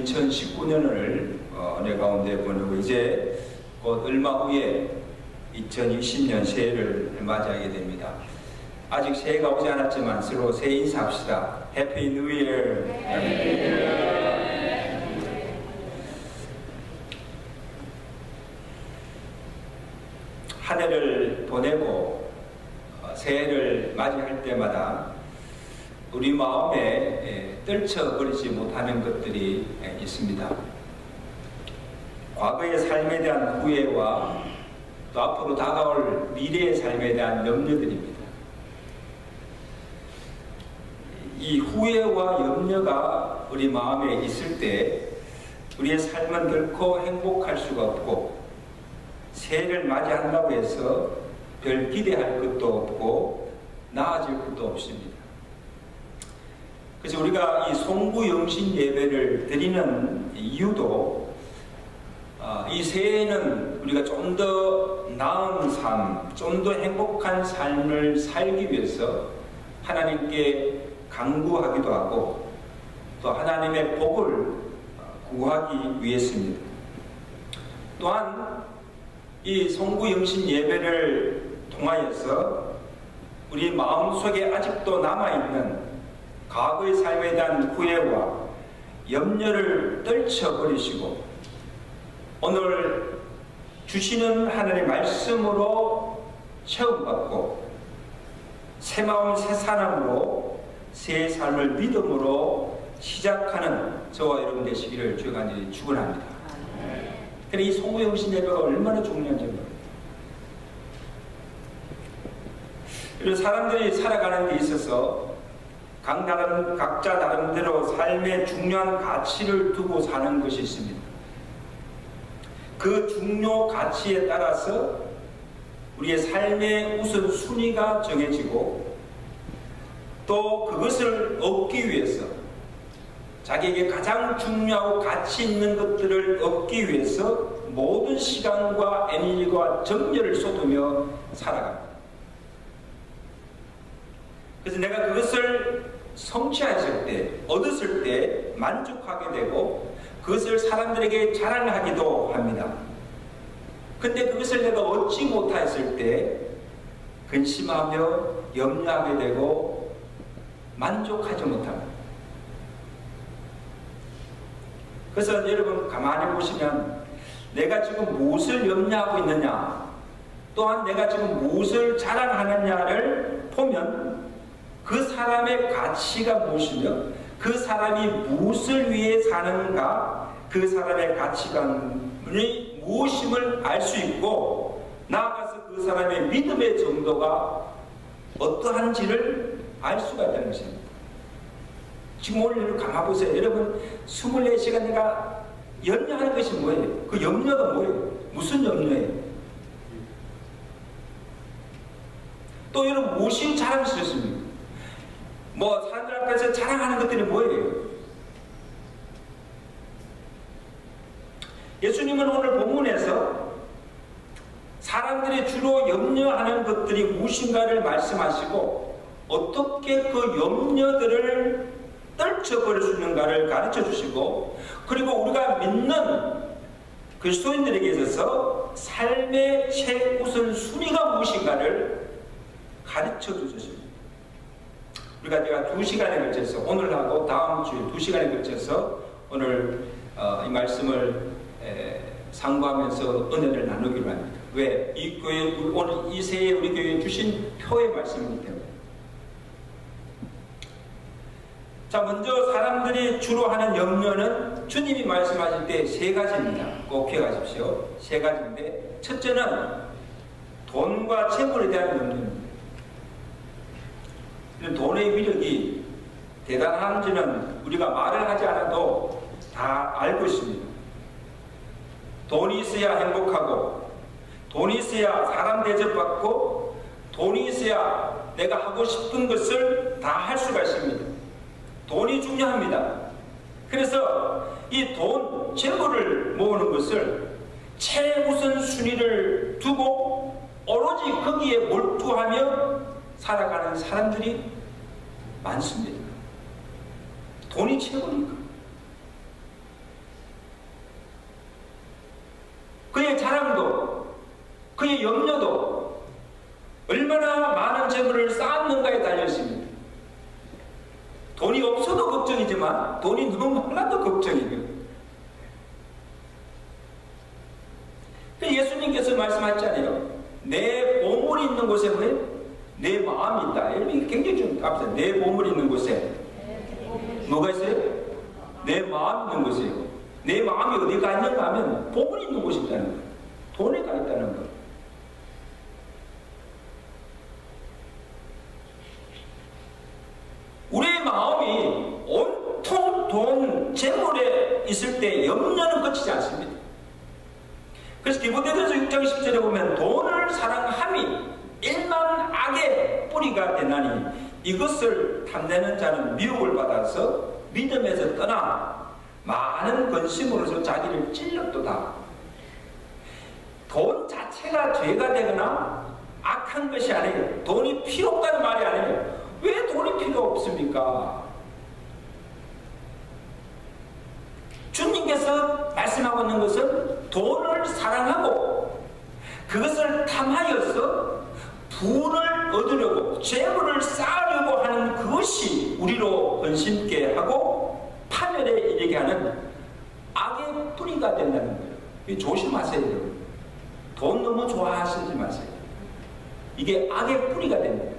2019년을 은혜 가운데 보내고 이제 곧 얼마 후에 2020년 새해를 맞이하게 됩니다. 아직 새해가 오지 않았지만 서로 새해 인사합시다. 해피 뉴 이어. 한 해를 보내고 새해를 맞이할 때마다 우리 마음에 떨쳐버리지 못하는 것들이 있습니다. 과거의 삶에 대한 후회와 또 앞으로 다가올 미래의 삶에 대한 염려들입니다. 이 후회와 염려가 우리 마음에 있을 때 우리의 삶은 결코 행복할 수가 없고 새해를 맞이한다고 해서 별 기대할 것도 없고 나아질 것도 없습니다. 그래서 우리가 이 송구영신 예배를 드리는 이유도 이 새해에는 우리가 좀 더 나은 삶, 좀 더 행복한 삶을 살기 위해서 하나님께 간구하기도 하고 또 하나님의 복을 구하기 위해서입니다. 또한 이 송구영신 예배를 통하여서 우리 마음속에 아직도 남아있는 과거의 삶에 대한 후회와 염려를 떨쳐버리시고 오늘 주시는 하나님의 말씀으로 체험받고 새 마음 새 사람으로 새 삶을 믿음으로 시작하는 저와 여러분 되시기를 주가 축원합니다. 그래서 이 송구영신 예배가 얼마나 중요한지 모릅니다. 그리고 사람들이 살아가는 데 있어서 각자 나름대로 삶의 중요한 가치를 두고 사는 것이 있습니다. 그 중요 가치에 따라서 우리의 삶의 우선순위가 정해지고 또 그것을 얻기 위해서 자기에게 가장 중요하고 가치 있는 것들을 얻기 위해서 모든 시간과 에너지와 정열을 쏟으며 살아갑니다. 그래서 내가 그것을 성취했을 때, 얻었을 때 만족하게 되고 그것을 사람들에게 자랑하기도 합니다. 근데 그것을 내가 얻지 못했을 때 근심하며 염려하게 되고 만족하지 못합니다. 그래서 여러분 가만히 보시면 내가 지금 무엇을 염려하고 있느냐 또한 내가 지금 무엇을 자랑하느냐를 보면 그 사람의 가치가 무엇이며 그 사람이 무엇을 위해 사는가 그 사람의 가치관이 무엇임을 알 수 있고 나아가서 그 사람의 믿음의 정도가 어떠한지를 알 수가 있다는 것입니다. 지금 오늘 가만 보세요. 여러분 24시간 내가 염려하는 것이 뭐예요? 그 염려가 뭐예요? 무슨 염려예요? 또 여러분 무엇이 자랑스럽습니까? 뭐 사람들 앞에서 자랑하는 것들이 뭐예요? 예수님은 오늘 본문에서 사람들이 주로 염려하는 것들이 무엇인가를 말씀하시고 어떻게 그 염려들을 떨쳐버릴 수 있는가를 가르쳐 주시고 그리고 우리가 믿는 그리스도인들에게 있어서 삶의 최우선순위가 무엇인가를 가르쳐 주셨습니다. 우리가 제가 2시간에 걸쳐서 오늘하고 다음 주에 2시간에 걸쳐서 오늘 이 말씀을 상고하면서 은혜를 나누기로 합니다. 왜? 이 교회 오늘 이 새해 우리 교회에 주신 표의 말씀이기 때문에. 자, 먼저 사람들이 주로 하는 염려는 주님이 말씀하실 때 3가지입니다. 꼭 기억하십시오. 3가지인데 첫째는 돈과 재물에 대한 염려입니다. 돈의 위력이 대단한지는 우리가 말을 하지 않아도 다 알고 있습니다. 돈이 있어야 행복하고 돈이 있어야 사람 대접받고 돈이 있어야 내가 하고 싶은 것을 다 할 수가 있습니다. 돈이 중요합니다. 그래서 이 돈, 재물을 모으는 것을 최우선 순위를 두고 오로지 거기에 몰두하며 살아가는 사람들이 많습니다. 돈이 최고니까. 그의 자랑도, 그의 염려도 얼마나 많은 재물을 쌓았는가에 달려 있습니다. 돈이 없어도 걱정이지만 돈이 너무 많아도 걱정이에요. 예수님께서 말씀하셨잖아요. 내 보물이 있는 곳에 내 마음이 있다. 이게 굉장히 좀 값어요. 내 보물이 있는 곳에 뭐가 있어요? 내 마음이 있는 곳이에요. 내 마음이 어디가 있는가 하면 보물이 있는 곳이 있다는 거예요. 돈에 가 있다는 거예요. 우리의 마음이 온통 돈, 재물에 있을 때 염려는 그치지 않습니다. 그래서 디모데전서 6장 10절에 보면 돈을 사랑함이 일만 악의 뿌리가 되나니 이것을 탐내는 자는 미혹을 받아서 믿음에서 떠나 많은 근심으로서 자기를 찔렀도다. 돈 자체가 죄가 되거나 악한 것이 아니에요. 돈이 필요 없다는 말이 아니에요. 왜 돈이 필요 없습니까? 주님께서 말씀하고 있는 것은 돈을 사랑하고 그것을 탐하여서 부를 얻으려고 재물을 쌓으려고 하는 그것이 우리로 근심케 하고 파멸에 이르게 하는 악의 뿌리가 된다는 거예요. 조심하세요. 돈 너무 좋아하시지 마세요. 이게 악의 뿌리가 됩니다.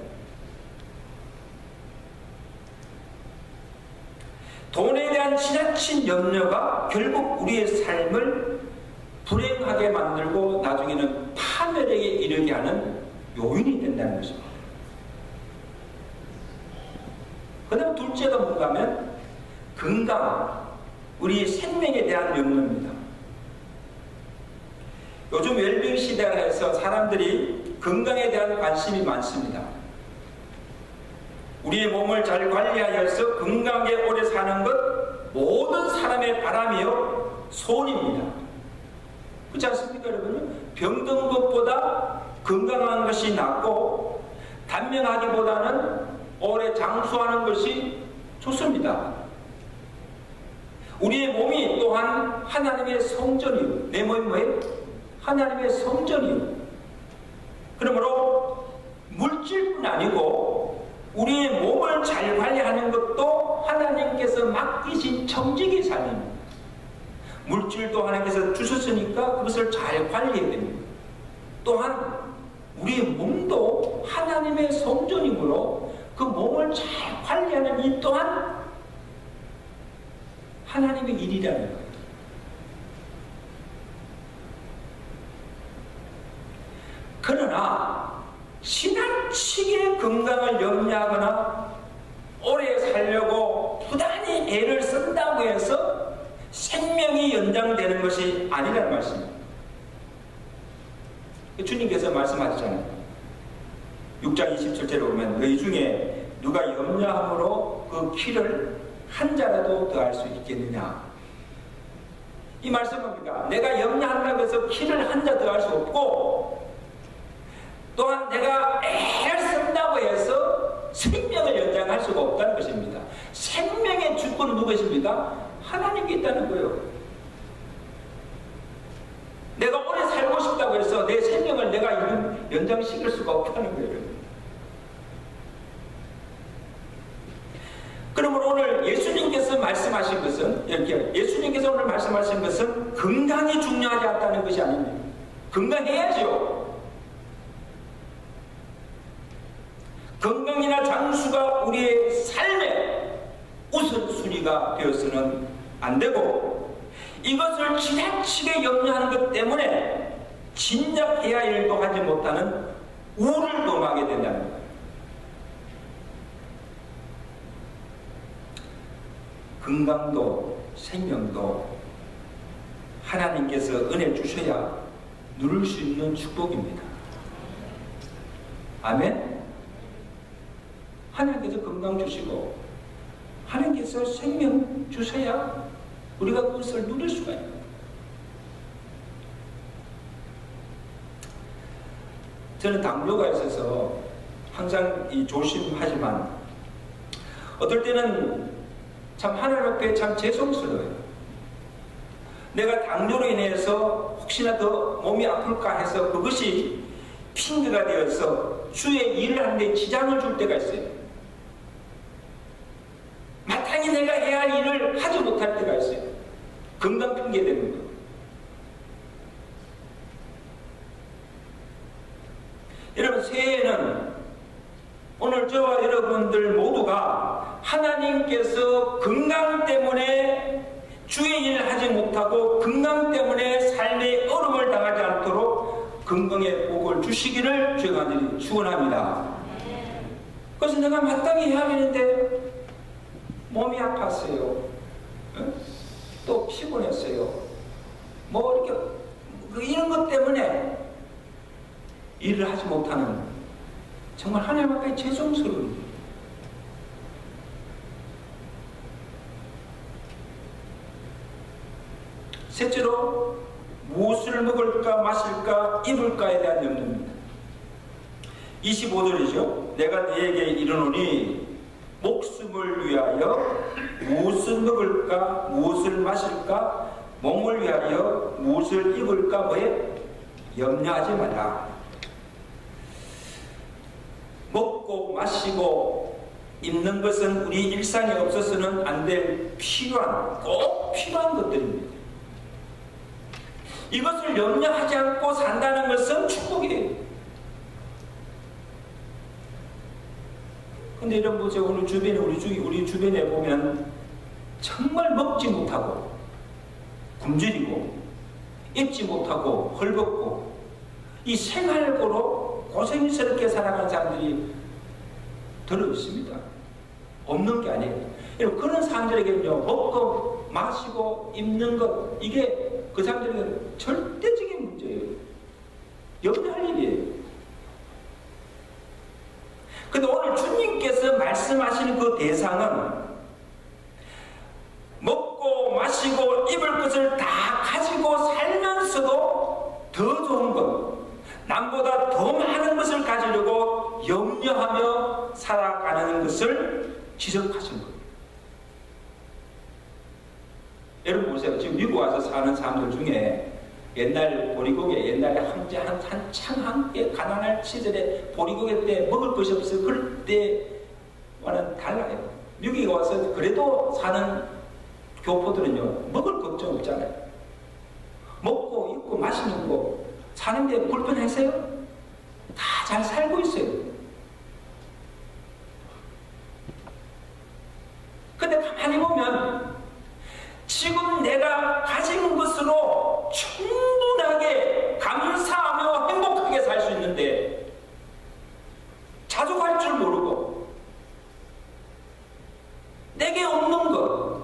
돈에 대한 지나친 염려가 결국 우리의 삶을 불행하게 만들고 나중에는 파멸에 이르게 하는 요인이 된다는 것입니다. 그 다음 둘째가 뭔가 하면 건강, 우리 생명에 대한 염려입니다. 요즘 웰빙 시대라 해서 사람들이 건강에 대한 관심이 많습니다. 우리의 몸을 잘 관리하여서 건강하게 오래 사는 것 모든 사람의 바람이요 소원입니다. 그렇지 않습니까 여러분? 병든 것보다 건강한 것이 낫고 단명하기보다는 오래 장수하는 것이 좋습니다. 우리의 몸이 또한 하나님의 성전이요. 내 몸이 뭐예요? 하나님의 성전이요. 그러므로 물질뿐 아니고 우리의 몸을 잘 관리하는 것도 하나님께서 맡기신 청지기 삶입니다. 물질도 하나님께서 주셨으니까 그것을 잘 관리해야 됩니다. 또한 우리의 몸도 하나님의 성전이므로 그 몸을 잘 관리하는 이 또한 하나님의 일이라는 거예요. 그러나 지나치게 건강을 염려하거나 오래 살려고 부단히 애를 쓴다고 해서 생명이 연장되는 것이 아니라는 말씀입니다. 주님께서 말씀하셨잖아요. 6장 27절에 보면 너희 중에 누가 염려함으로 그 키를 한 자라도 더할 수 있겠느냐. 이 말씀입니다. 내가 염려한다고 해서 키를 한 자 더할 수 없고 또한 내가 애를 쓴다고 해서 생명을 연장할 수가 없다는 것입니다. 생명의 주권은 누구십니까? 하나님께 있다는 거예요. 내가 오래 살고 싶다고 해서 내 생명을 내가 연장시킬 수가 없다는 거예요. 그러므로 오늘 예수님께서 말씀하신 것은 이렇게 예수님께서 오늘 말씀하신 것은 건강이 중요하지 않다는 것이 아닙니다. 건강해야죠. 건강이나 장수가 우리의 삶의 우선순위가 되어서는 안 되고 이것을 지나치게 염려하는 것 때문에 진작해야 할 일도 하지 못하는 우를 범하게 된다는 거예요. 건강도 생명도 하나님께서 은혜 주셔야 누릴 수 있는 축복입니다. 아멘? 하나님께서 건강 주시고 하나님께서 생명 주셔야 우리가 그것을 누릴 수가 있는 거예요. 저는 당뇨가 있어서 항상 조심하지만 어떨 때는 참 하나님 앞에 참 죄송스러워요. 내가 당뇨로 인해서 혹시나 더 몸이 아플까 해서 그것이 핑계가 되어서 주의 일을 하는데 지장을 줄 때가 있어요. 마땅히 내가 해야 할 일을 하지 못할 때가 있어요. 건강 핑계 되는 거. 여러분, 새해에는 오늘 저와 여러분들 모두가 하나님께서 건강 때문에 주의 일을 하지 못하고 건강 때문에 삶의 어려움을 당하지 않도록 건강의 복을 주시기를 주의 간절히 축원합니다. 그래서 내가 마땅히 해야 하는데 몸이 아팠어요. 또 피곤했어요. 뭐 이렇게 이런 것 때문에 일을 하지 못하는, 정말 하나님 앞에 죄송스러운 일. 셋째로, 무엇을 먹을까 마실까 입을까에 대한 염려입니다. 25절이죠. 내가 너에게 이르노니 목숨을 위하여 무엇을 먹을까 무엇을 마실까, 몸을 위하여 무엇을 입을까 뭐에 염려하지 말라. 먹고 마시고 입는 것은 우리 일상에 없어서는 안 될 꼭 필요한 것들입니다. 이것을 염려하지 않고 산다는 것은 축복이에요. 근데 여러분 보세요. 우리 주변에 보면 정말 먹지 못하고 굶주리고 입지 못하고 헐벗고 이 생활고로 고생스럽게 살아가는 사람들이 들어 있습니다. 없는 게 아니에요. 여러분, 그런 사람들에게는요, 먹고 마시고 입는 것, 이게 그 사람들에게는 절대적인 문제예요. 염려할 일이에요. 근데 오늘 주님께서 말씀하시는 그 대상은 먹고 마시고 입을 것을 다 가지고 살면서도 더 좋은 것, 남보다 더 많은 것을 가지려고 염려하며 살아가는 것을 지적하신 거예요. 여러분 보세요. 지금 미국 와서 사는 사람들 중에 옛날 보리고개, 옛날에 한창 함께 가난할 시절에 보리고개 때 먹을 것이 없어요. 그럴 때와는 달라요. 미국에 와서 그래도 사는 교포들은요, 먹을 걱정 없잖아요. 먹고 입고 마시는 거 사는데 불편하세요? 다 잘 살고 있어요. 근데 가만히 보면 지금 내가 가진 것으로 충분하게 감사하며 행복하게 살 수 있는데 자족할 줄 모르고 내게 없는 것,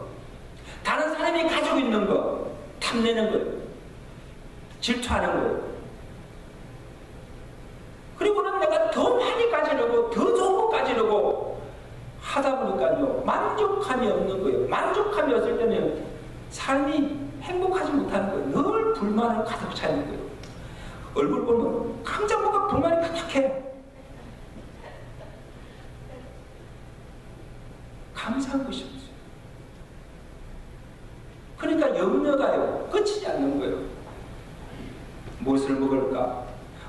다른 사람이 가지고 있는 것 탐내는 것, 질투하는 것, 그리고는 내가 더 많이 가지려고 더 좋은 것 가지려고 하다 보니까요, 만족감이 없는 거예요. 만족감이 없을 때는 삶이 행복하지 못하는 거예요. 늘 불만을 가득 차는 거예요. 얼굴 보면 감정 뭔가 불만이 가득해. 감사한 것이 없어요. 그러니까 염려가요, 끝이지 않는 거예요. 무엇을 먹을까?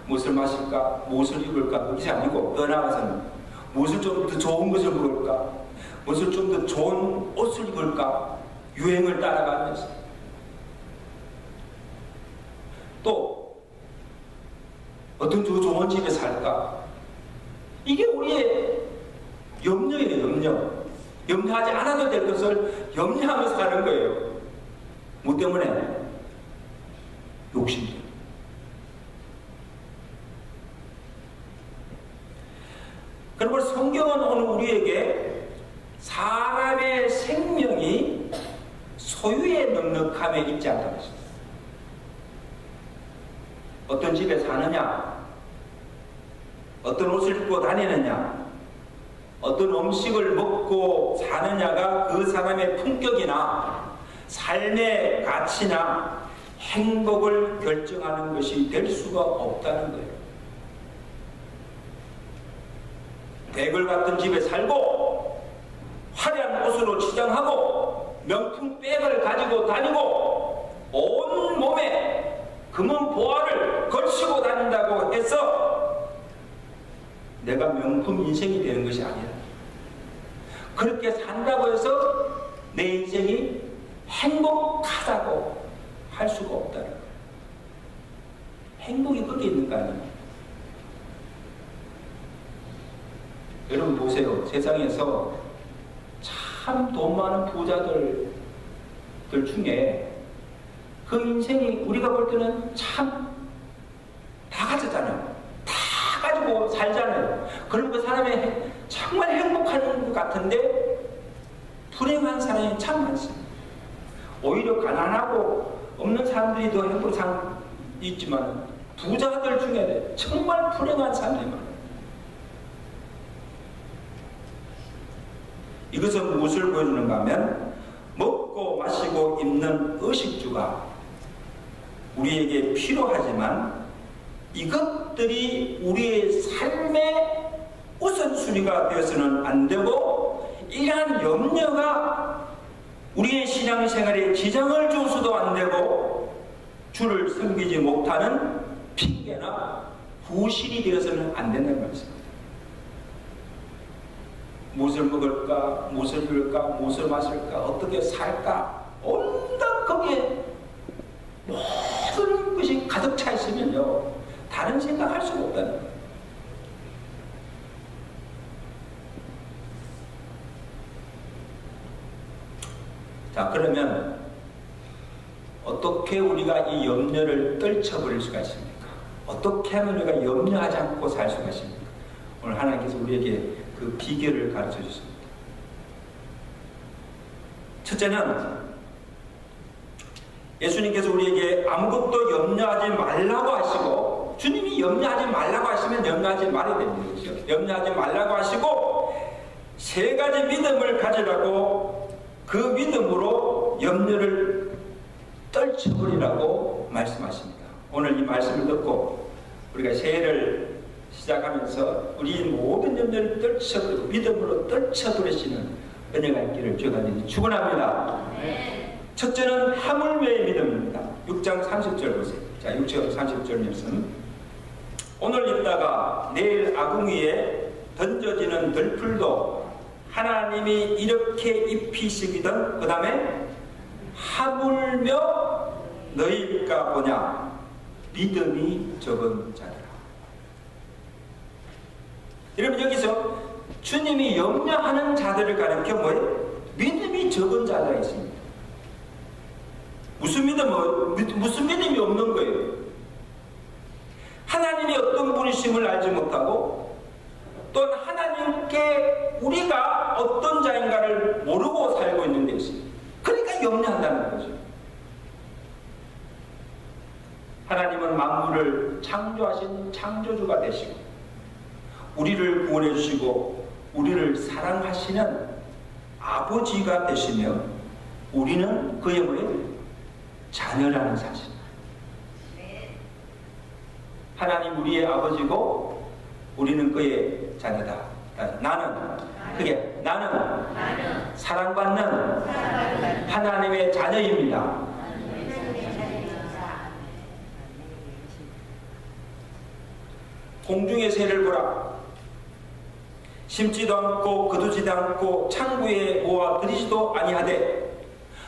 무엇을 마실까? 무엇을 입을까? 그것이 아니고 더 나아가서는 무엇을 좀 더 좋은 것을 먹을까? 무엇을 좀 더 좋은 옷을 입을까? 유행을 따라가면서 또 어떤 좋은 집에 살까? 이게 우리의 염려예요. 염려하지 않아도 될 것을 염려하면서 사는 거예요. 뭐 때문에? 욕심 때문에. 그리고 성경은 오늘 우리에게 사람의 생명이 소유의 넉넉함에 있지 않다고 했습니다. 어떤 집에 사느냐, 어떤 옷을 입고 다니느냐, 어떤 음식을 먹고 사느냐가 그 사람의 품격이나 삶의 가치나 행복을 결정하는 것이 될 수가 없다는 거예요. 대걸 같은 집에 살고 화려한 옷으로 치장하고 명품 백을 가지고 다니고 내가 명품 인생이 되는 것이 아니라 그렇게 산다고 해서 내 인생이 행복하다고 할 수가 없다는 거예요. 행복이 거기 있는 거 아니에요. 여러분 보세요. 세상에서 참 돈 많은 부자들 중에 그 인생이 우리가 볼 때는 참 다 가졌잖아요. 다 가지고 살잖아요. 그런 그 사람이 정말 행복한 것 같은데 불행한 사람이 참 많습니다. 오히려 가난하고 없는 사람들이 더 행복한 있지만 부자들 중에 정말 불행한 사람들이 많아요. 이것은 무엇을 보여주는가 하면 먹고 마시고 입는 의식주가 우리에게 필요하지만 이것들이 우리의 삶의 우선순위가 되어서는 안 되고 이러한 염려가 우리의 신앙생활에 지장을 줘서도 안 되고 주를 섬기지 못하는 핑계나 부실이 되어서는 안 된다는 말씀입니다. 무엇을 먹을까, 무엇을 입을까, 무엇을 마실까, 어떻게 살까 온갖 거기에 모든 것이 가득 차 있으면요 다른 생각할 수가 없다는 거예요. 자, 그러면 어떻게 우리가 이 염려를 떨쳐버릴 수가 있습니까? 어떻게 하면 우리가 염려하지 않고 살 수가 있습니까? 오늘 하나님께서 우리에게 그 비결을 가르쳐 주십니다. 첫째는 예수님께서 우리에게 아무것도 염려하지 말라고 하시고, 주님이 염려하지 말라고 하시면 염려하지 말아야 됩니다. 그렇죠? 염려하지 말라고 하시고 세 가지 믿음을 가지라고 그 믿음으로 염려를 떨쳐버리라고 말씀하십니다. 오늘 이 말씀을 듣고 우리가 새해를 시작하면서 우리 모든 염려를 떨쳐버리고 믿음으로 떨쳐버리시는 은혜가 있기를 주가 축원합니다. 첫째는 하물며의 믿음입니다. 6장 30절 보세요. 자, 6장 30절 말씀. 오늘 있다가 내일 아궁이에 던져지는 들풀도 하나님이 이렇게 입히시기든 그 다음에 하물며 너희가 보냐 믿음이 적은 자들아. 여러분 여기서 주님이 염려하는 자들을 가리켜 뭐예요? 믿음이 적은 자가 있습니다. 무슨 믿음이 없는 거예요? 하나님이 어떤 분이심을 알지 못하고 또 하나님께 우리가 어떤 자인가를 모르고 살고 있는 데 있습니다. 그러니까 염려한다는 거죠. 하나님은 만물을 창조하신 창조주가 되시고 우리를 구원해 주시고 우리를 사랑하시는 아버지가 되시며 우리는 그의 뭐예요? 자녀라는 사실. 하나님 우리의 아버지고 우리는 그의 자녀다. 나는 사랑받는 하나님의 자녀입니다. 공중의 새를 보라. 심지도 않고 거두지도 않고 창고에 모아 들이지도 아니하되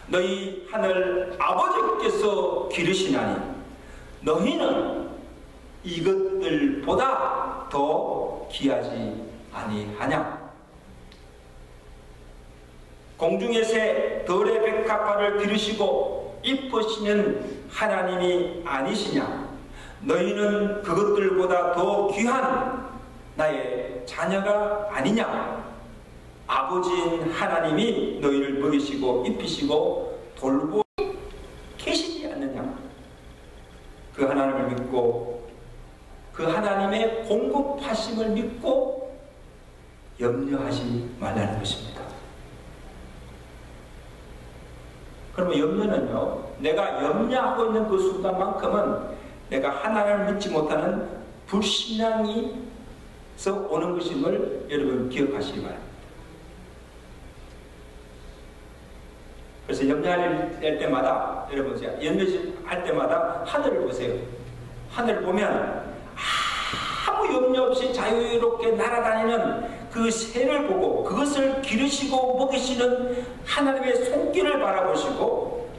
너희 하늘 아버지께서 기르시나니 너희는 이것들보다 더 귀하지 아니하냐. 공중의 새 들의 백합화를 기르시고 입으시는 하나님이 아니시냐. 너희는 그것들보다 더 귀한 나의 자녀가 아니냐. 아버지인 하나님이 너희를 먹이시고 입히시고 돌보고 계시지 않느냐. 그 하나님을 믿고 그 하나님의 공급하심을 믿고 염려하지 말라는 것입니다. 그러면 염려는요, 내가 염려하고 있는 그 순간만큼은 내가 하나님을 믿지 못하는 불신앙에서 오는 것임을 여러분 기억하시기 바랍니다. 그래서 염려할 때마다 여러분 염려할 때마다 하늘을 보세요. 하늘을 보면 아무 염려 없이 자유롭게 날아다니는 그 새를 보고 그것을 기르시고 먹이시는 하나님의 손길을 바라보시고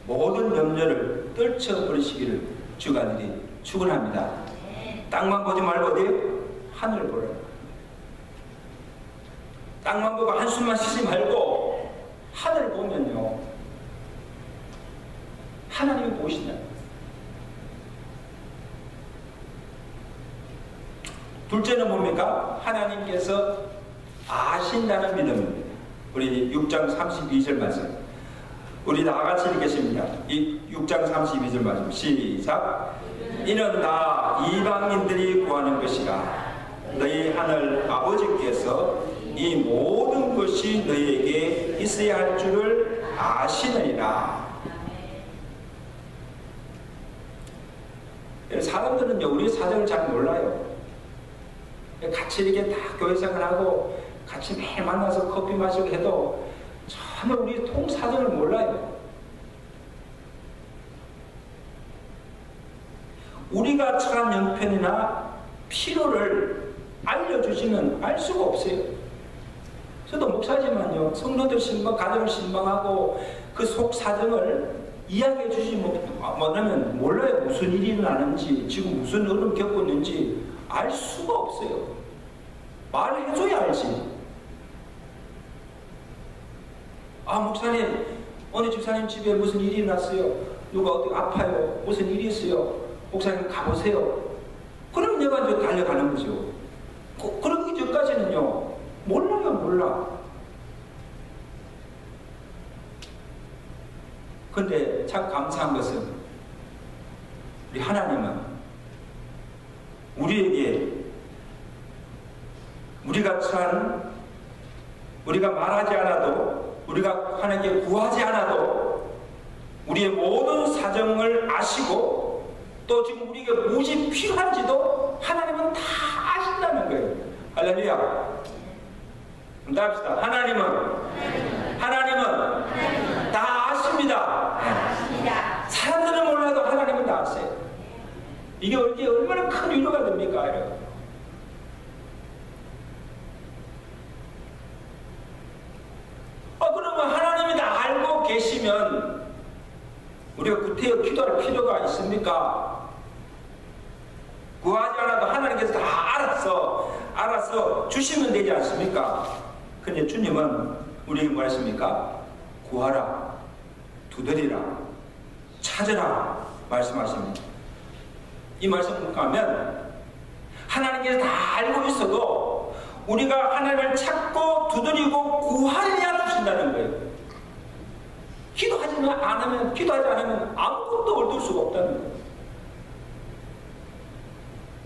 모든 염려를 떨쳐버리시기를 주간일이 축원합니다. 땅만 보지 말고 어디? 하늘을 보라. 땅만 보고 한숨만 쉬지 말고 하늘을 보면요, 하나님이 보시냐. 둘째는 뭡니까? 하나님께서 아신다는 믿음입니다. 우리 6장 32절 말씀, 우리 다같이 읽겠습니다. 이 6장 32절 말씀 시작. 이는 다 이방인들이 구하는 것이라 너희 하늘 아버지께서 이 모든 것이 너희에게 있어야 할 줄을 아시느니라. 사람들은요, 우리 사정을 잘 몰라요. 같이 이렇게 다 교회 생활하고 같이 매일 만나서 커피 마시고 해도 전혀 우리 통사정을 몰라요. 우리가 처한 형편이나 필요를 알려주시면 알 수가 없어요. 저도 목사지만요, 성도들 신방, 가정을 신방하고 그 속 사정을 이야기해 주시면 몰라요. 무슨 일이 일어나는지, 지금 무슨 어려움 겪고 있는지 알 수가 없어요. 말을 해줘야 알지. 아, 목사님, 어느 집사님 집에 무슨 일이 일어났어요. 누가 어디 아파요. 무슨 일이 있어요. 목사님 가보세요. 그러면 내가 이제 달려가는 거죠. 그러기 전까지는요, 몰라요, 몰라. 근데 참 감사한 것은 우리 하나님은 우리에게 우리가 처한, 우리가 말하지 않아도, 우리가 하나님께 구하지 않아도 우리의 모든 사정을 아시고 또 지금 우리에게 무엇이 필요한지도 하나님은 다 아신다는 거예요. 할렐루야. 다 합시다. 하나님은 다 아십니다. 사람들은 몰라도 하나님은 다 아세요. 이게 얼마나 큰 위로가 됩니까? 그러면 하나님이 다 알고 계시면 우리가 구태여 기도할 필요가 있습니까? 구하지 않아도 하나님께서 다 알아서 주시면 되지 않습니까? 근데 주님은 우리에게 뭐 하십니까? 구하라, 두드리라, 찾으라 말씀하십니다. 이 말씀을 가면 하나님께서 다 알고 있어도 우리가 하나님을 찾고 두드리고 구하려야 주신다는 거예요. 기도하지 않으면 아무것도 얻을 수가 없다는 거예요.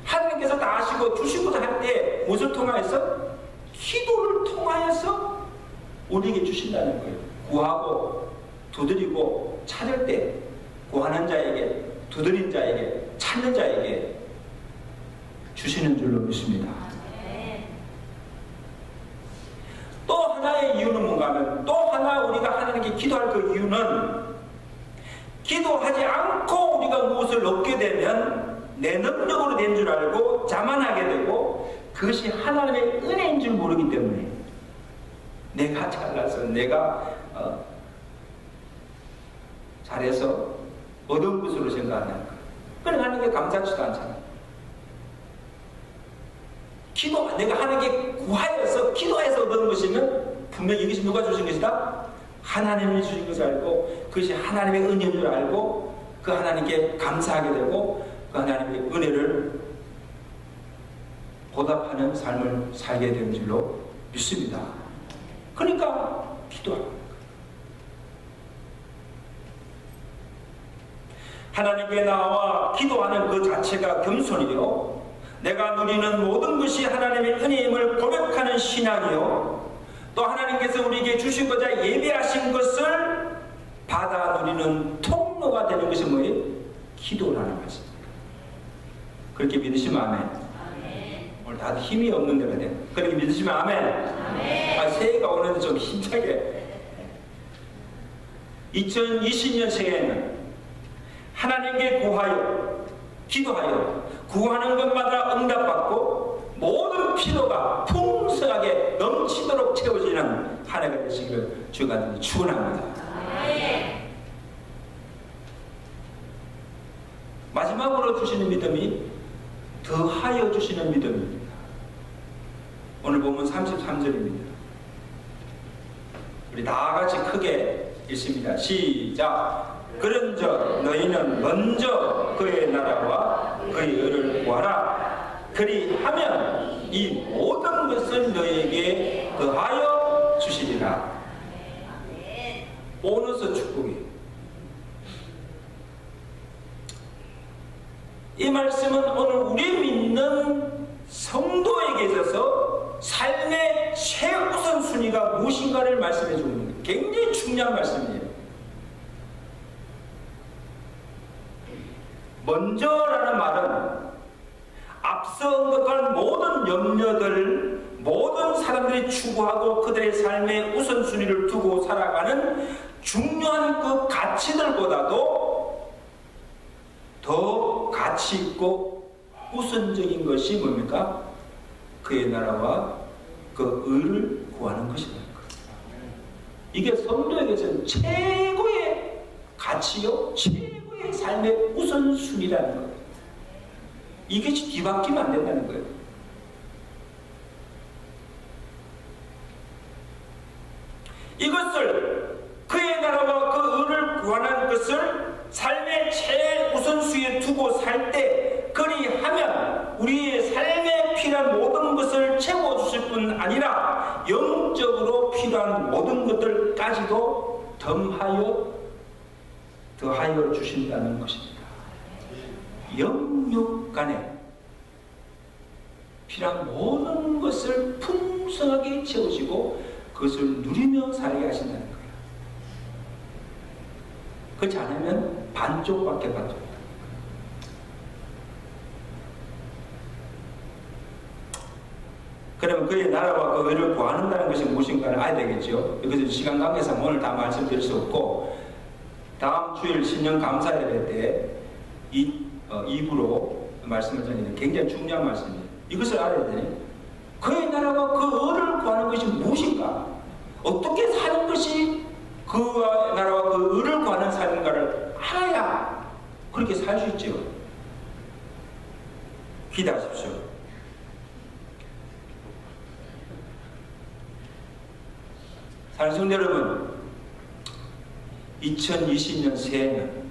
하나님께서 다 아시고 주시고자 할 때 무엇을 통하여서? 기도를 통하여서 우리에게 주신다는 거예요. 구하고 두드리고 찾을 때 구하는 자에게, 두드린 자에게, 찾는 자에게 주시는 줄로 믿습니다. 또 하나의 이유는 뭔가 하면, 또 하나 우리가 하나님께 기도할 그 이유는, 기도하지 않고 우리가 무엇을 얻게 되면 내 능력으로 된 줄 알고 자만하게 되고 그것이 하나님의 은혜인 줄 모르기 때문에 내가 잘나서 내가 잘해서 얻은 것으로 생각하는 거예요. 그럼 하나님께 감사하지도 않잖아요. 내가 하나님께 구하여서 기도해서 얻은 것이면 분명히 이것이 누가 주신 것이다? 하나님이 주신 것을 알고 그것이 하나님의 은혜인 줄 알고 그 하나님께 감사하게 되고 그 하나님의 은혜를 보답하는 삶을 살게 되는 줄로 믿습니다. 그러니까 기도합니다. 하나님께 나와 기도하는 그 자체가 겸손이요, 내가 누리는 모든 것이 하나님의 은혜임을 고백하는 신앙이요, 또 하나님께서 우리에게 주시고자 예배하신 것을 받아 누리는 통로가 되는 것이 뭐예요? 기도라는 것입니다. 그렇게 믿으시면 아멘. 오늘 다들 힘이 없는 데가 돼요. 그렇게 믿으시면 아멘. 새해가 오는데 좀 힘차게. 2020년 새해에는 하나님께 구하여 기도하여 구하는 것마다 응답받고 모든 필요가 풍성하게 넘치도록 채워지는 한 해가 되시기를 주가 축원합니다. 마지막으로 주시는 믿음이 더하여 주시는 믿음입니다. 오늘 보면 33절입니다. 우리 다 같이 크게 읽습니다. 시작. 그런즉 너희는 먼저 그의 나라와 그의 의를 구하라. 그리하면 이 모든 것을 너희에게 더하여 주시리라. 보너스 축복이에요. 이 말씀은 오늘 우리 믿는 성도에게 있어서 삶의 최우선 순위가 무엇인가를 말씀해 주는 거예요. 굉장히 중요한 말씀이에요. 먼저라는 말은 앞서 언급한 모든 염려들, 모든 사람들이 추구하고 그들의 삶의 우선순위를 두고 살아가는 중요한 그 가치들보다도 더 가치 있고 우선적인 것이 뭡니까? 그의 나라와 그 의를 구하는 것이라는 거예요. 이게 성도에게서는 최고의 가치요, 최고의 삶의 우선순위라는 거예요. 이게 뒤바뀌면 안 된다는 거예요. 이것을 그의 나라와 그 의를 구하는 것을 삶의 최우선순위에 두고 살 때 그리하면 우리의 삶에 필요한 모든 것을 채워주실 뿐 아니라 영적으로 필요한 모든 것들까지도 더하여 주신다는 것입니다. 영육 간에 필요한 모든 것을 풍성하게 채우시고 그것을 누리며 살게 하신다는 거예요. 그렇지 않으면 반쪽밖에 반쪽. 그러면 그의 나라와 그 의를 구하는다는 것이 무엇인가를 알아야 되겠죠. 이것은 시간 관계상 오늘 다 말씀드릴 수 없고 다음 주일 신년 감사 예배 때 2부로 말씀을 전하는 굉장히 중요한 말씀이에요. 이것을 알아야 되니 그의 나라와 그 의를 구하는 것이 무엇인가, 어떻게 사는 것이 그 나라와 그 의를 구하는 삶인가를 알아야 그렇게 살 수 있죠. 기대하십시오. 사랑하는 여러분, 2020년 새해는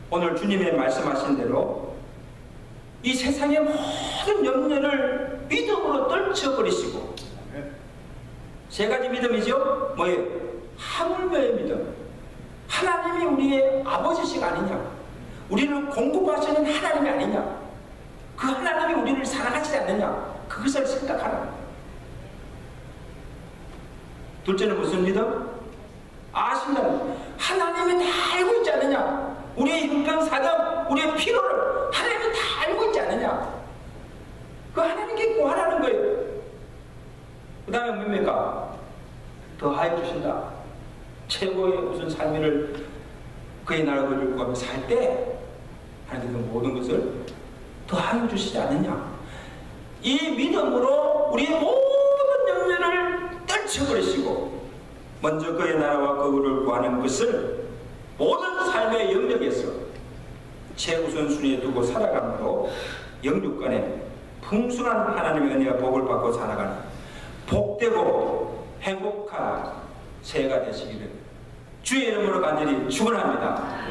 오늘 주님의 말씀하신 대로 이 세상의 모든 염려를 믿음으로 떨쳐버리시고, 세 가지 믿음이죠. 뭐예요? 하물며의 믿음. 하나님이 우리의 아버지식 아니냐, 우리를 공급하시는 하나님이 아니냐, 그 하나님이 우리를 사랑하지 않느냐, 그것을 생각하라. 둘째는 무슨 믿음? 아신다는, 하나님이 다 알고 있지 않느냐, 우리의 형편 사정, 우리의 필요를 하나님이 다 알고 있지 않느냐, 그 하나님께 구하라는 거예요. 그 다음에 뭡니까? 더하여 주신다. 최고의 우선 삶을 그의 나라를 구하며 살 때 하나님께서 모든 것을 더하여 주시지 않느냐. 이 믿음으로 우리의 모든 염려를 떨쳐버리시고 먼저 그의 나라와 그 의를 구하는 것을 모든 삶의 영역에서 최우선순위에 두고 살아감으로 영육간에 풍성한 하나님의 은혜와 복을 받고 살아가는 복되고 행복한 새해가 되시기를 주의 이름으로 간절히 축원합니다.